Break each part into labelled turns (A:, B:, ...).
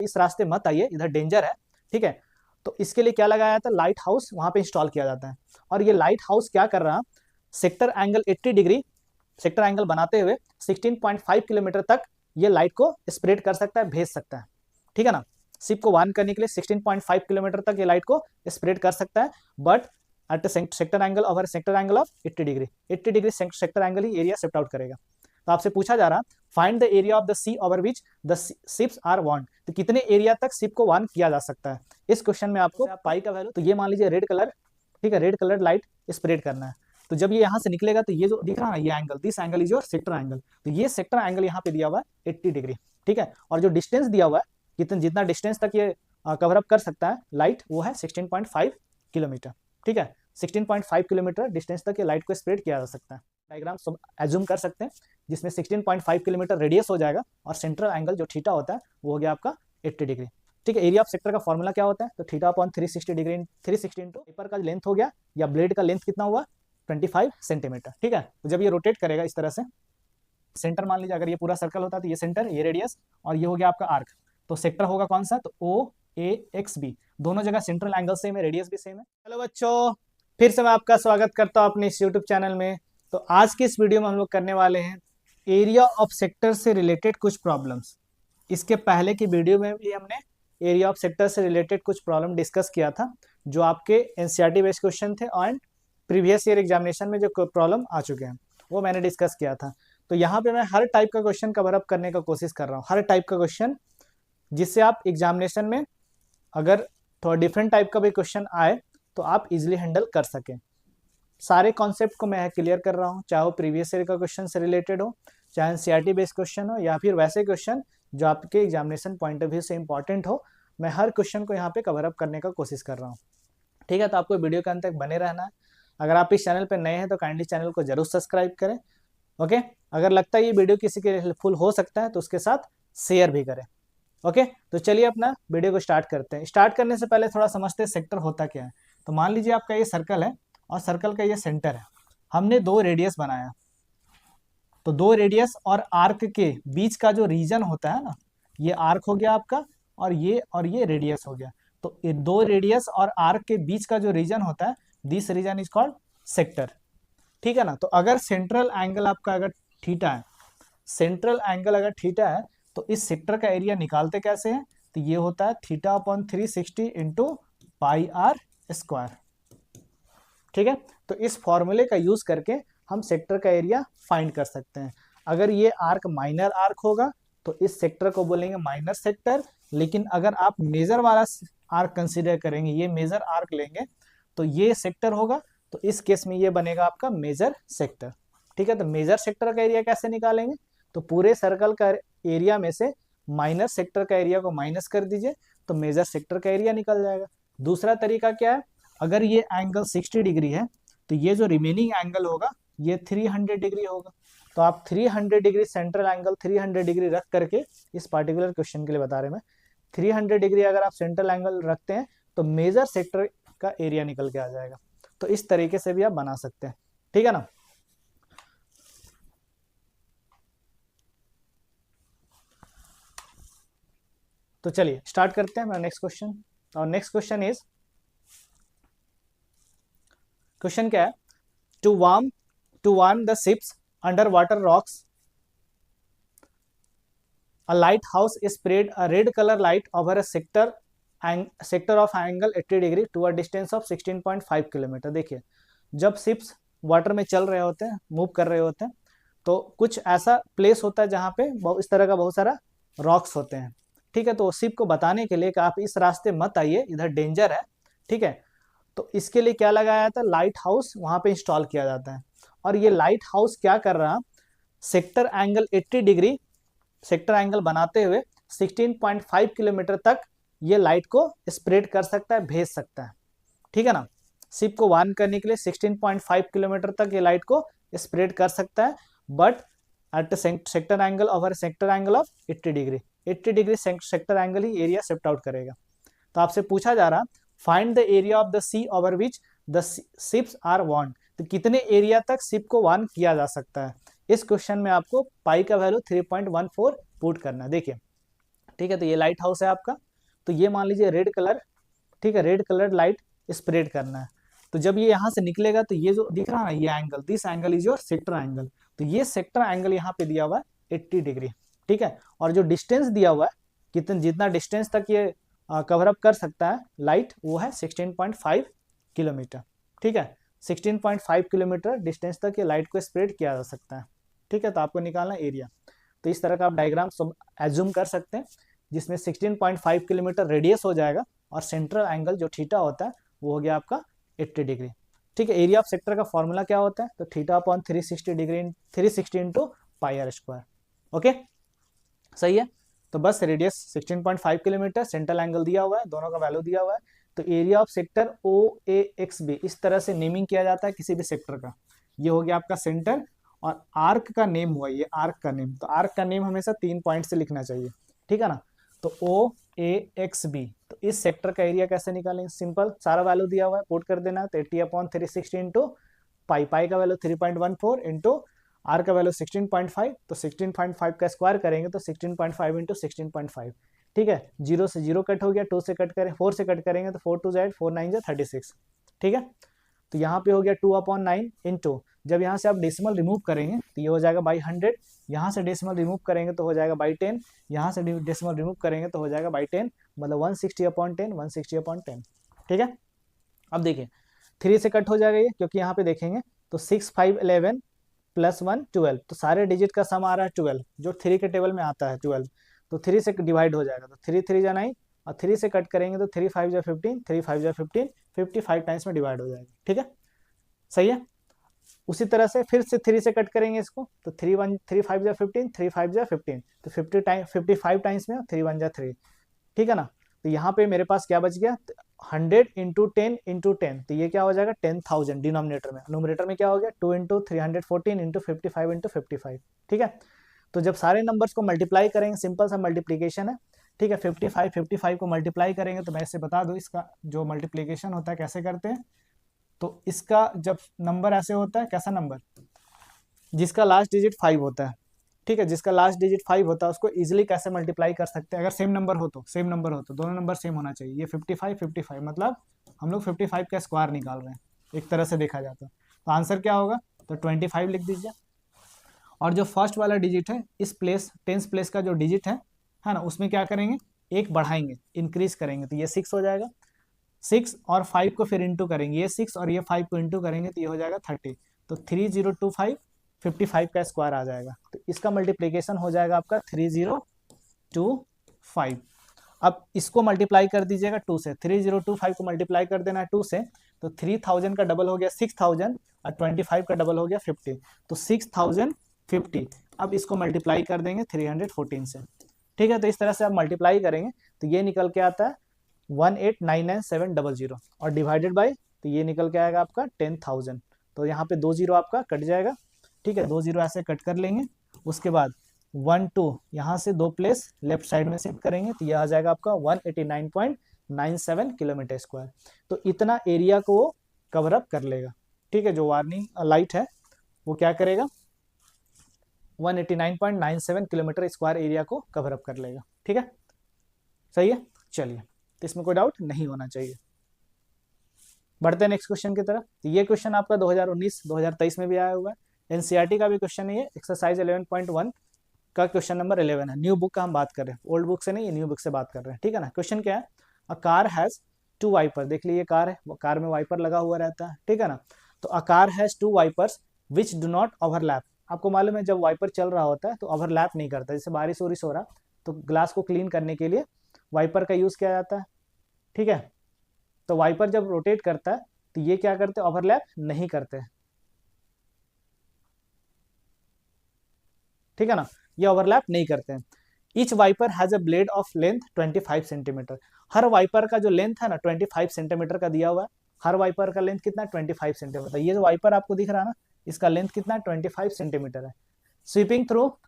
A: इस रास्ते मत आइए, इधर डेंजर है, ठीक है। तो इसके लिए क्या लगाया जाता है, लाइट हाउस वहां पे इंस्टॉल किया जाता है। और ये लाइट हाउस क्या कर रहा है, sector angle 80 degree sector angle बनाते हुए 16.5 किलोमीटर तक ये लाइट को स्प्रेड कर सकता है, भेज सकता है, ठीक है ना। शिप को वार्न करने के लिए 16.5 किलोमीटर तक ये लाइट को स्प्रेड कर सकता है, but at sector angle over sector angle of 80 degree 80 degree sector angle ही एरिया शिफ्ट आउट करेगा। तो आपसे पूछा जा रहा, find the area of the sea over which the ships are warned, तो कितने एरिया तक शिप को वार्न किया जा सकता है। इस क्वेश्चन में आपको पाई का वैल्यू, तो ये मान लीजिए रेड कलर, ठीक है, रेड कलर लाइट स्प्रेड करना है। तो जब ये यहाँ से निकलेगा तो ये जो दिख रहा है ये angle, this angle is your sector angle, तो ये सेक्टर एंगल यहाँ पे दिया हुआ है 80 डिग्री, ठीक है। और जो डिस्टेंस दिया हुआ है, जितना डिस्टेंस तक ये कवर अप कर सकता है लाइट, वो है 16.5 किलोमीटर, ठीक है। 16.5 किलोमीटर डिस्टेंस तक ये लाइट को स्प्रेड किया जा सकता है। डायग्राम सब एज्यूम कर सकते हैं, जिसमें 16.5 किलोमीटर रेडियस हो जाएगा और सेंट्रल एंगल जो थीटा होता है वो हो गया आपका 80 डिग्री, ठीक है। एरिया ऑफ सेक्टर का फॉर्मूला क्या होता है, तो theta upon 360 degree 360 into paper का लेंथ हो गया, या ब्लेड का लेंथ कितना हुआ 25 सेंटीमीटर, ठीक है। तो जब ये रोटेट करेगा इस तरह से, सेंटर मान लीजिए अगर ये पूरा सर्कल होता है तो ये सेंटर, ये रेडियस, और ये हो गया आपका आर्क, तो सेक्टर होगा कौन सा, तो ओ ए एक्स बी, दोनों जगह सेंट्रल एंगल सेम है, रेडियस भी सेम है। हेलो बच्चों, फिर से मैं आपका स्वागत करता हूं अपने इस यूट्यूब चैनल में। तो आज की इस वीडियो में हम लोग करने वाले हैं एरिया ऑफ सेक्टर से रिलेटेड कुछ प्रॉब्लम्स। इसके पहले की वीडियो में भी हमने एरिया ऑफ सेक्टर से रिलेटेड कुछ प्रॉब्लम डिस्कस किया था, जो आपके एनसीईआरटी बेस्ड क्वेश्चन थे और प्रीवियस ईयर एग्जामिनेशन में जो प्रॉब्लम आ चुके हैं वो मैंने डिस्कस किया था। तो यहाँ पे मैं हर टाइप का क्वेश्चन कवर अप करने का कोशिश कर रहा हूँ, हर टाइप का क्वेश्चन, जिससे आप एग्जामिनेशन में अगर थोड़ा डिफरेंट टाइप का भी क्वेश्चन आए तो आप इजिली हैंडल कर सकें। सारे कॉन्सेप्ट को मैं क्लियर कर रहा हूँ, चाहे वो प्रीवियस ईयर का क्वेश्चन से रिलेटेड हो, चाहे एनसीईआरटी बेस्ड क्वेश्चन हो, या फिर वैसे क्वेश्चन जो आपके एग्जामिनेशन पॉइंट ऑफ व्यू से इंपॉर्टेंट हो। मैं हर क्वेश्चन को यहाँ पे कवर अप करने का कोशिश कर रहा हूँ, ठीक है। तो आपको वीडियो के अंत तक बने रहना है। अगर आप इस चैनल पर नए हैं तो काइंडली चैनल को जरूर सब्सक्राइब करें, ओके। अगर लगता है ये वीडियो किसी के हेल्पफुल हो सकता है तो उसके साथ शेयर भी करें, ओके। तो चलिए अपना वीडियो को स्टार्ट करते हैं। स्टार्ट करने से पहले थोड़ा समझते हैं सेक्टर होता क्या है। तो मान लीजिए आपका ये सर्कल है और सर्कल का ये सेंटर है, हमने दो रेडियस बनाया, तो दो रेडियस और आर्क के बीच का जो रीजन होता है ना, ये आर्क हो गया आपका, और ये रेडियस हो गया। तो ये दो रेडियस और आर्क के बीच का जो रीजन होता है, this region is called sector, ठीक है ना। तो अगर सेंट्रल एंगल आपका अगर थीटा है, सेंट्रल एंगल अगर थीटा है, तो इस सेक्टर का एरिया निकालते कैसे हैं, तो ये होता है theta upon 360 into pi are square, ठीक है। तो इस फॉर्मूले का यूज करके हम सेक्टर का एरिया फाइंड कर सकते हैं। अगर ये आर्क माइनर आर्क होगा तो इस सेक्टर को बोलेंगे माइनर सेक्टर, लेकिन अगर आप मेजर वाला आर्क कंसीडर करेंगे, ये मेजर आर्क लेंगे, तो ये सेक्टर होगा, तो इस केस में ये बनेगा आपका मेजर सेक्टर, ठीक है। तो मेजर सेक्टर का एरिया कैसे निकालेंगे, तो पूरे सर्कल का एरिया में से माइनर सेक्टर का एरिया को माइनस कर दीजिए, तो मेजर सेक्टर का एरिया निकल जाएगा। दूसरा तरीका क्या है, अगर ये एंगल 60 डिग्री है तो ये जो रिमेनिंग एंगल होगा ये 300 डिग्री होगा। तो आप 300 डिग्री सेंट्रल एंगल 300 डिग्री रख करके, इस पार्टिकुलर क्वेश्चन के लिए बता रहे मैं, 300 डिग्री अगर आप सेंट्रल एंगल रखते हैं तो मेजर सेक्टर का एरिया निकल के आ जाएगा। तो इस तरीके से भी आप बना सकते हैं, ठीक है ना। तो चलिए स्टार्ट करते हैं मेरा नेक्स्ट क्वेश्चन। और नेक्स्ट क्वेश्चन इज, क्वेश्चन क्या है, to warn the ships under water rocks a lighthouse spread a red color light over a sector of angle 80 degree to a distance of 16.5 kilometre. देखिए, जब ships water में चल रहे होते हैं, move कर रहे होते हैं, तो कुछ ऐसा प्लेस होता है जहाँ पे इस तरह का बहुत सारा रॉक्स होते हैं, ठीक है। तो शिप को बताने के लिए कि आप इस रास्ते मत आइए, इधर डेंजर है, ठीक है। तो इसके लिए क्या लगाया जाता है, लाइट हाउस वहां पे इंस्टॉल किया जाता है। और ये लाइट हाउस क्या कर रहा, sector angle 80 degree sector angle बनाते हुए 16.5 किलोमीटर तक ये लाइट को स्प्रेड कर सकता है, भेज सकता है, ठीक है ना। शिप को वार्न करने के लिए 16.5 किलोमीटर तक ये लाइट को स्प्रेड कर सकता है, but at sector angle over sector angle of 80 degree 80 degree sector angle ही एरिया शिफ्ट आउट करेगा। तो आपसे पूछा जा रहा, find the area of the sea over which the ships are warned, तो कितने एरिया तक शिप को वार्न किया जा सकता है। इस क्वेश्चन में आपको पाई का वैल्यू 3.14 पुट करना है। देखिए, ठीक है, तो ये लाइट हाउस है आपका। तो ये मान लीजिए रेड कलर, ठीक है, रेड कलर लाइट स्प्रेड करना है। तो जब ये यहाँ से निकलेगा तो ये जो दिख रहा है ना, ये angle, this angle is your sector angle. तो ये सेक्टर एंगल यहाँ पे दिया हुआ है 80 डिग्री, ठीक है। और जो डिस्टेंस दिया हुआ है, जितना डिस्टेंस तक ये कवर अप कर सकता है लाइट, वो है 16.5 किलोमीटर, ठीक है। 16.5 किलोमीटर डिस्टेंस तक ये लाइट को स्प्रेड किया जा सकता है, ठीक है। तो आपको निकालना एरिया। तो इस तरह का आप डायग्राम एज्यूम कर सकते हैं, जिसमें 16.5 किलोमीटर रेडियस हो जाएगा और सेंट्रल एंगल जो थीटा होता है वो हो गया आपका 80 डिग्री, ठीक है। एरिया ऑफ सेक्टर का फॉर्मूला क्या होता है, तो theta upon 360 degree 360 into pi are square. Okay, सही है। तो बस रेडियस 16.5 किलोमीटर, सेंट्रल एंगल दिया हुआ है, दोनों का वैल्यू दिया हुआ है। तो area of sector O A X B, इस तरह से नेमिंग किया जाता है किसी भी सेक्टर का। ये हो गया आपका सेंटर, और आर्क का नेम हुआ ये आर्क का नेम। तो आर्क का नेम हमेशा 3 पॉइंट से लिखना चाहिए, ठीक है ना। तो ओ ए एक्स बी, तो इस सेक्टर का एरिया कैसे निकालेंगे, सिंपल, सारा वैल्यू दिया हुआ है, पुट कर देना है। तो 80 अपॉन 360 इंटू पाई, पाई का वैल्यू 3.14 इंटू आर का वैल्यू 16.5, तो 16.5 का स्क्वायर करेंगे तो 16.5 इंटू 16.5, ठीक है। 0 से 0 कट हो गया, 2 से कट करें, 4 से कट करेंगे तो 4 2 Z 4 9 जा 36, ठीक है। तो यहाँ पे हो गया 2/9 इंटू, जब यहाँ से आप डेसिमल रिमूव करेंगे तो ये हो जाएगा बाई 100, यहाँ से डेसिमल रिमूव करेंगे तो हो जाएगा बाई 10, यहाँ से डेसिमल रिमूव करेंगे तो हो जाएगा बाई 10, मतलब 160/10, 160/10, ठीक है। अब देखिए 3 से कट हो जाएगा ये, क्योंकि यहाँ पे देखेंगे तो 6 5 11 प्लस 1 12, तो सारे डिजिट का सम आ रहा है 12, जो 3 के टेबल में आता है 12। तो 3 से डिवाइड हो जाएगा, तो 3 3 जा 9, और 3 से कट करेंगे तो 3 5 जा 15, 3 5 जा 15, 55 टाइम्स में डिवाइड हो जाएगा, ठीक है, सही है। उसी तरह से फिर से 3 से कट करेंगे इसको, तो 3 5 जा 15, 3 5 जा 15, तो 55 टाइम्स में 3 1 जा 3, ठीक है ना। तो यहाँ पे मेरे पास क्या बच गया, 100 इंटू 10 इंटू 10, तो ये क्या हो जाएगा 10,000 डिनोमिनेटर में। नोमिनेटर में क्या हो गया 2 इंटू 314 इंटू 55 इंटू 55, ठीक है। तो जब सारे नंबर्स को मल्टीप्लाई करेंगे, सिंपल सा मल्टीप्लीकेशन है, ठीक है। 55 को मल्टीप्लाई करेंगे, तो मैं इसे बता दूं, इसका जो मल्टीप्लीकेशन होता है कैसे करते हैं। तो इसका जब नंबर ऐसे होता है, कैसा नंबर, जिसका लास्ट डिजिट 5 होता है, ठीक है, जिसका लास्ट डिजिट 5 होता है उसको इजीली कैसे मल्टीप्लाई कर सकते हैं, अगर सेम नंबर हो तो, सेम नंबर हो तो दोनों नंबर सेम होना चाहिए। ये 55 मतलब हम लोग 55 का स्क्वायर निकाल रहे हैं, एक तरह से देखा जाता है। तो आंसर क्या होगा, तो 25 लिख दीजिए। और जो फर्स्ट वाला डिजिट है, इस प्लेस 10th प्लेस का जो डिजिट है ना, उसमें क्या करेंगे, एक बढ़ाएंगे, इंक्रीज करेंगे, तो ये 6 हो जाएगा। 6 और 5 को फिर इंटू करेंगे, ये 6 और ये 5 को इंटू करेंगे तो ये हो जाएगा 30, तो 3025 55 का स्क्वायर आ जाएगा। तो इसका मल्टीप्लीकेशन हो जाएगा आपका 3025। अब इसको मल्टीप्लाई कर दीजिएगा 2 से, 3025 को मल्टीप्लाई कर देना है 2 से, तो 3000 का डबल हो गया 6000, और 25 का डबल हो गया 50, तो 6050। अब इसको मल्टीप्लाई कर देंगे 314 से, ठीक है। तो इस तरह से आप मल्टीप्लाई करेंगे तो ये निकल के आता है 1899700, और डिवाइडेड बाय, तो ये निकल के आएगा आपका 10,000। तो यहाँ पे 2 जीरो आपका कट जाएगा, ठीक है, 2 जीरो ऐसे कट कर लेंगे। उसके बाद 1 2 यहाँ से 2 प्लेस लेफ्ट साइड में शिफ्ट करेंगे, तो यह आ जाएगा आपका 189.97 किलोमीटर स्क्वायर। तो इतना एरिया को वो कवर अप कर लेगा, ठीक है। जो वार्निंग लाइट है वो क्या करेगा, 189.97 किलोमीटर स्क्वायर एरिया को कवर अप कर लेगा, ठीक है, सही है। चलिए, तो इसमें कोई डाउट नहीं होना चाहिए। बढ़ते हैं नेक्स्ट क्वेश्चन की तरफ। तो ये क्वेश्चन आपका 2019-2023 में भी आया हुआ है, एनसीईआरटी का भी क्वेश्चन है ये, एक्सरसाइज 11.1 का क्वेश्चन नंबर 11 है। न्यू बुक का हम बात कर रहे हैं, ओल्ड बुक से नहीं, ये न्यू बुक से बात कर रहे हैं, ठीक है ना। क्वेश्चन क्या है, अ कार हैज 2 वाइपर, देख लीजिए कार है, वो कार में वाइपर लगा हुआ रहता है, ठीक है ना। तो a car has 2 wipers which do not overlap. आपको मालूम है जब वाइपर चल रहा होता है तो ओवरलैप नहीं करता, जैसे बारिश वारिश हो रहा तो ग्लास को क्लीन करने के लिए वाइपर का यूज किया जाता है, ठीक है। तो वाइपर जब रोटेट करता है तो ये क्या करते हैं, ओवरलैप नहीं करते, ठीक है ना, ये ओवरलैप नहीं करते हैं। Each wiper has a blade of length 25 centimetre. हर वाइपर का जो लेंथ है ना 25 सेंटीमीटर का दिया हुआ है। हर वाइपर का लेंथ कितना है, 25 सेंटीमीटर। ये जो वाइपर आपको दिख रहा है ना, इसका लेंथ कितना है, 25 सेंटीमीटर है। Sweeping through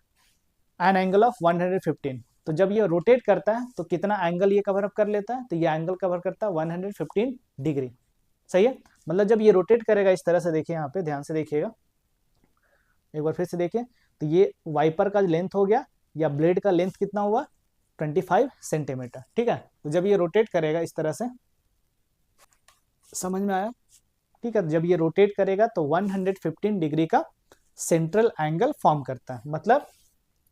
A: an angle of 115, तो जब ये रोटेट करता है तो कितना एंगल ये कवर अप कर लेता है, तो ये एंगल कवर करता है 115 डिग्री, सही है। मतलब जब ये रोटेट करेगा इस तरह से, देखिए यहाँ पे ध्यान से देखिएगा, एक बार फिर से देखिए, तो ये वाइपर का लेंथ हो गया, या ब्लेड का लेंथ कितना हुआ 25 सेंटीमीटर। ठीक है, तो जब ये रोटेट करेगा इस तरह से, समझ में आया? ठीक है, जब ये रोटेट करेगा तो 115 डिग्री का सेंट्रल एंगल फॉर्म करता है, मतलब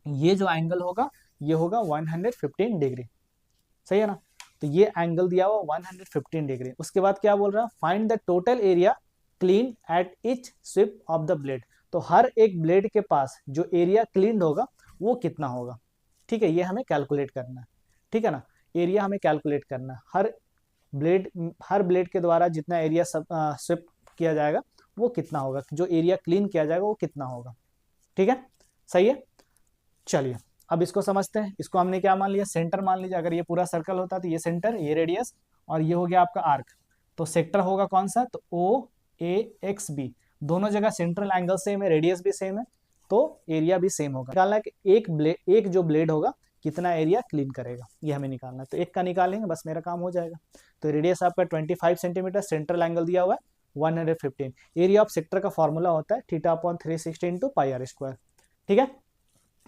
A: ये जो एंगल होगा ये होगा 115 डिग्री। सही है ना? तो ये एंगल दिया हुआ 115 डिग्री। उसके बाद क्या बोल रहा है, find the total area clean at each sweep of the blade. तो हर एक ब्लेड के पास जो एरिया क्लीन होगा वो कितना होगा। ठीक है, ये हमें कैलकुलेट करना है। ठीक है ना, एरिया हमें कैलकुलेट करना है। हर ब्लेड के द्वारा जितना एरिया स्विप किया जाएगा वो कितना होगा, जो एरिया क्लीन किया जाएगा वो कितना होगा। ठीक है, सही है। चलिए अब इसको समझते हैं। इसको हमने क्या मान लिया, सेंटर मान लीजिए। अगर ये पूरा सर्कल होता तो ये सेंटर, ये रेडियस, और ये हो गया आपका आर्क। तो सेक्टर होगा कौन सा, तो ओ ए एक्स बी, दोनों जगह सेंट्रल एंगल सेम है, रेडियस भी सेम है, तो एरिया भी सेम होगा। निकालना है कि एक जो ब्लेड होगा कितना एरिया क्लीन करेगा, ये हमें निकालना है। तो एक का निकालेंगे, बस मेरा काम हो जाएगा। तो रेडियस आपका 25 सेंटीमीटर, सेंट्रल एंगल दिया हुआ है 115। एरिया ऑफ सेक्टर का फॉर्मूला होता है θ/360 इंटू पाई आर स्क्वायर। ठीक है,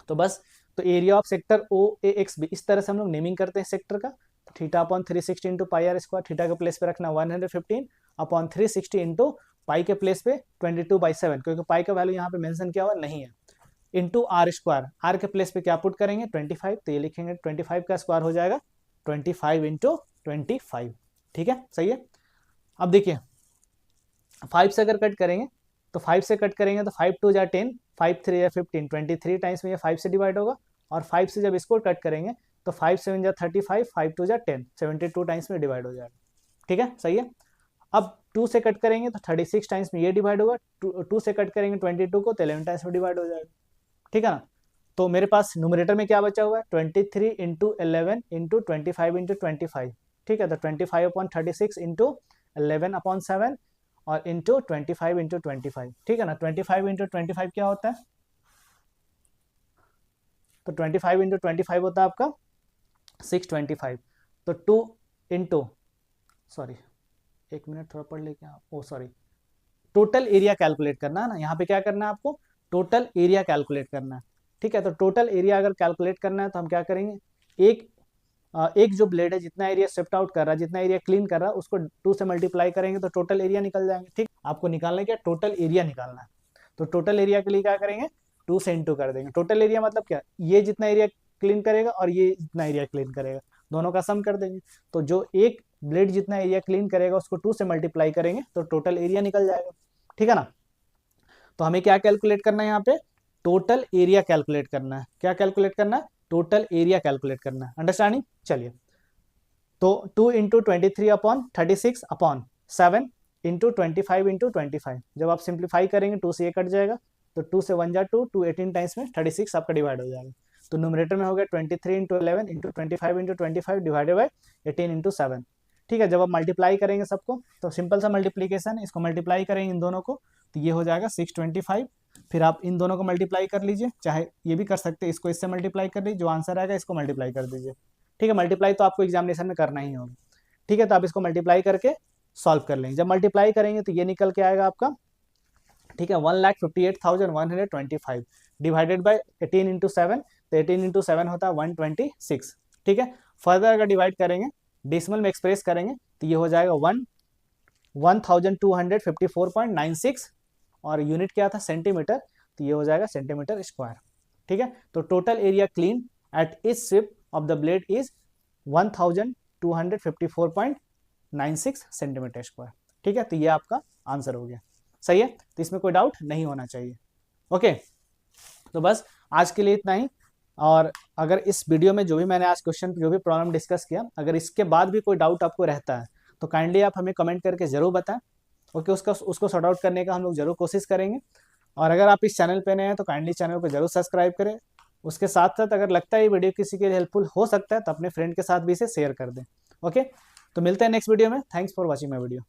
A: तो बस, तो area of sector O A X B, इस तरह से हम लोग नेमिंग करते हैं सेक्टर का। θ/360 into pi are square, theta के प्लेस पे रखना 115/360 इंटू पाई के प्लेस पे 22/7, क्योंकि पाई का वैल्यू यहाँ पे मेंशन किया हुआ नहीं है, इंटू आर स्क्वायर। आर के प्लेस पे क्या पुट करेंगे 25, तो ये लिखेंगे 25 का स्क्वायर हो जाएगा 25 इंटू 25। ठीक है, सही है। अब देखिए 5 से अगर कट करेंगे तो 5 से कट करेंगे तो 5 2 जा 10, 5 3 जा 15, 23 टाइम्स में ये 5 से डिवाइड होगा। और 5 से जब इसको कट करेंगे तो 5 7 जा 35, 5 2 जा 10, 72 टाइम्स में डिवाइड हो जाएगा। ठीक है, सही है। अब 2 से कट करेंगे तो 36 टाइम्स में ये डिवाइड होगा। 2 से कट करेंगे 22 को तो 11 टाइम्स में डिवाइड हो जाएगा। ठीक है ना, तो मेरे पास न्यूमरेटर में क्या बचा हुआ है 23 इंटू 11 इंटू 25 इंटू 25। ठीक है, तो 25/36 इंटू 11/7 और इंटू 25 इंटू 25। ठीक है ना, 25 इंटू 25 क्या होता है, तो 25 इंटू 25 होता है आपका 625। तो 2 इंटू, सॉरी एक मिनट थोड़ा पढ़ लेके आप, ओ सॉरी, टोटल एरिया कैलकुलेट करना है ना। यहाँ पे क्या करना है आपको, टोटल एरिया कैलकुलेट करना है। ठीक है, तो टोटल एरिया अगर कैलकुलेट करना है तो हम क्या करेंगे, एक जो ब्लेड है जितना एरिया स्वेप्ट आउट कर रहा है, जितना एरिया क्लीन कर रहा है, उसको 2 से मल्टीप्लाई करेंगे तो टोटल एरिया निकल जाएंगे। ठीक, आपको निकालना है क्या, टोटल एरिया निकालना है। तो टोटल एरिया के लिए क्या करेंगे, 2 से इंटू कर देंगे। टोटल एरिया मतलब क्या, ये जितना एरिया क्लीन करेगा और ये जितना एरिया क्लीन करेगा, दोनों का सम कर देंगे। तो जो एक ब्लेड जितना एरिया क्लीन करेगा उसको 2 से मल्टीप्लाई करेंगे तो टोटल एरिया निकल जाएगा। ठीक है ना, तो हमें क्या कैलकुलेट करना है यहाँ पे, टोटल एरिया कैलकुलेट करना है। क्या कैलकुलेट करना है, टोटल एरिया कैलकुलेट करना है। अंडरस्टैंडिंग, चलिए। तो 2 इंटू 23/36/7 इंटू 25 इंटू 25, जब आप सिंप्लीफाई करेंगे 2 से ये कट जाएगा, तो 2 से 1 जा 2, 2 18 टाइम्स में 36 आपका डिवाइड हो जाएगा। तो न्यूमरेटर में हो गया 23 into 11 into 25 into 25 divided by 18 into 7। ठीक है, जब आप मल्टीप्लाई करेंगे सबको तो सिंपल सा मल्टीप्लीकेशन, इसको मल्टीप्लाई करेंगे इन दोनों को तो ये हो जाएगा 625। फिर आप इन दोनों को मल्टीप्लाई कर लीजिए, चाहे ये भी कर सकते हैं, इसको इससे मल्टीप्लाई कर लीजिए, जो आंसर आएगा इसको मल्टीप्लाई कर दीजिए। ठीक है, मल्टीप्लाई तो आपको एग्जामिनेशन में करना ही होगा। ठीक है, तो आप इसको मल्टीप्लाई करके सॉल्व कर लेंगे। जब मल्टीप्लाई करेंगे तो ये निकल के आएगा आपका, ठीक है, 1,58,125 डिवाइडेड बाई 18 इंटू 7, तो 18 इंटू 7 होता है 126। ठीक है, फर्दर अगर डिवाइड करेंगे, डेसिमल में एक्सप्रेस करेंगे तो ये हो जाएगा 1254.96 और यूनिट क्या था सेंटीमीटर, तो ये हो जाएगा सेंटीमीटर स्क्वायर। ठीक है, तो total area clean at each sweep of the blade is 1254.96 centimetre square. ठीक है, तो ये आपका आंसर हो गया। सही है, तो इसमें कोई डाउट नहीं होना चाहिए। ओके, तो बस आज के लिए इतना ही। और अगर इस वीडियो में जो भी मैंने आज क्वेश्चन, जो भी प्रॉब्लम डिस्कस किया, अगर इसके बाद भी कोई डाउट आपको रहता है तो काइंडली आप हमें कमेंट करके जरूर बताएं। ओके, उसको सॉर्ट आउट करने का हम लोग जरूर कोशिश करेंगे। और अगर आप इस चैनल पे नए हैं तो काइंडली चैनल को जरूर सब्सक्राइब करें। उसके साथ साथ अगर लगता है ये वीडियो किसी के लिए हेल्पफुल हो सकता है तो अपने फ्रेंड के साथ भी इसे शेयर कर दें। ओके, तो मिलते हैं नेक्स्ट वीडियो में। Thanks for watching my video.